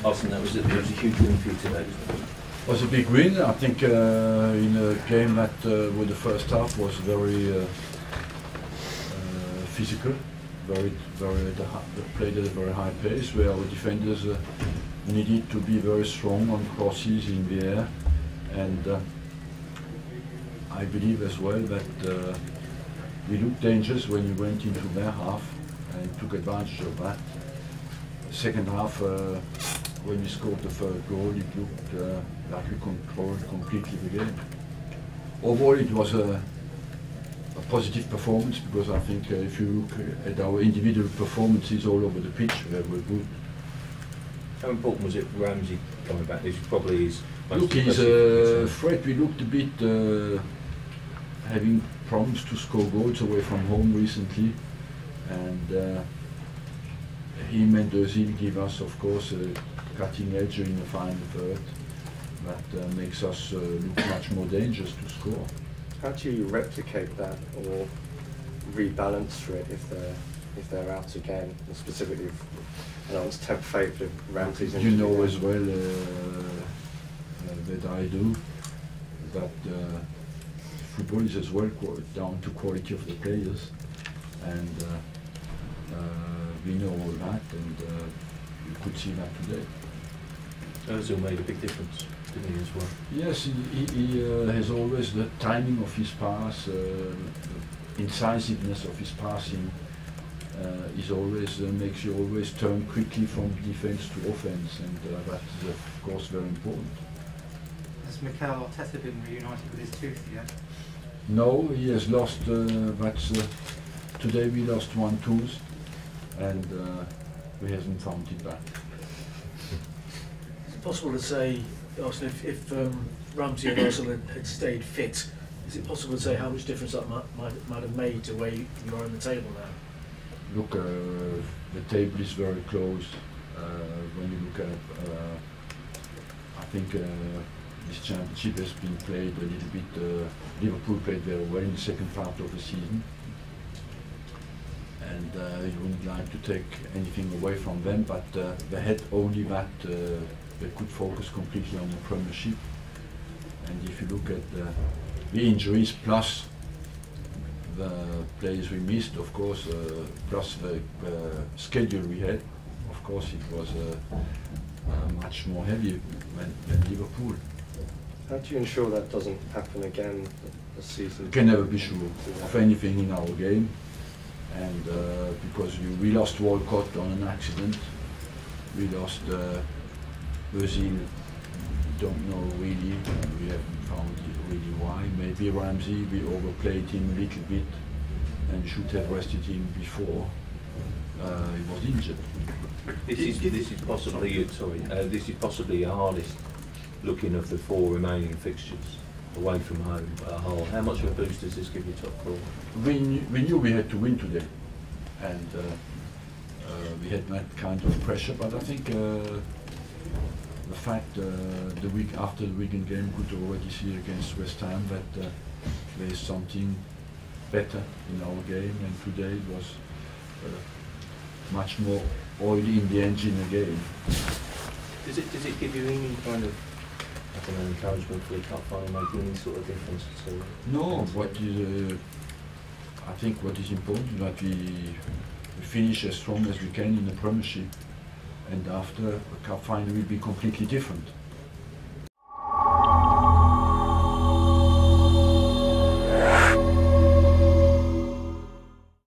Arsène, that was a huge win for you today, wasn't it? It was a big win. I think in a game that with the first half was very physical, played at a very high pace, where our defenders needed to be very strong on crosses in the air, and I believe as well that we looked dangerous when we went into their half and took advantage of that. Second half, when we scored the third goal, it looked like we controlled completely the game. Overall, it was a positive performance, because I think if you look at our individual performances all over the pitch, they were good. How important was it for Ramsey coming back? This probably is. Look, he's a threat. We looked a bit having problems to score goals away from home recently, and him and Özil give us, of course, a cutting edge in the final third that makes us look much more dangerous to score. How do you replicate that or rebalance for it if they're out again, and specifically if, it's 10th fate if Ramsey's in? You know as well that I do that football is as well down to quality of the players, and we know all that, and you could see that today. Özil made a big difference, didn't he, as well? Yes, he has always the timing of his pass, the incisiveness of his passing is always makes you always turn quickly from defense to offense, and that is of course very important. Has Mikel Arteta been reunited with his tooth yet? No, he has lost. Today we lost one tooth, and we hasn't found it back. Is it possible to say, Arsène, if Ramsey and Özil had stayed fit, is it possible to say how much difference that might have made to where you are on the table now? Look, the table is very close. When you look at, I think this championship has been played a little bit. Liverpool played very well in the second part of the season, and you wouldn't like to take anything away from them, but they had only that they could focus completely on the Premiership. And if you look at the injuries plus the players we missed, of course, plus the schedule we had, of course it was much more heavy than Liverpool. How do you ensure that doesn't happen again this season? You can never be sure of anything in our game, and because we lost Walcott on an accident, we lost Özil, don't know really, we haven't found really why. Maybe Ramsey, we overplayed him a little bit and should have rested him before he was injured. This is possibly this is possibly the hardest looking of the 4 remaining fixtures away from home at a whole. How much of a boost does this give you top 4? We knew we had to win today, and we had that kind of pressure, but I think the fact the week after the Wigan game could already see against West Ham that there is something better in our game, and today it was much more oil in the engine again. Does it give you any kind of encouragement for the cup final, making any sort of difference at all? No, I think what is important is that we finish as strong as we can in the Premiership, and after the cup final will be completely different.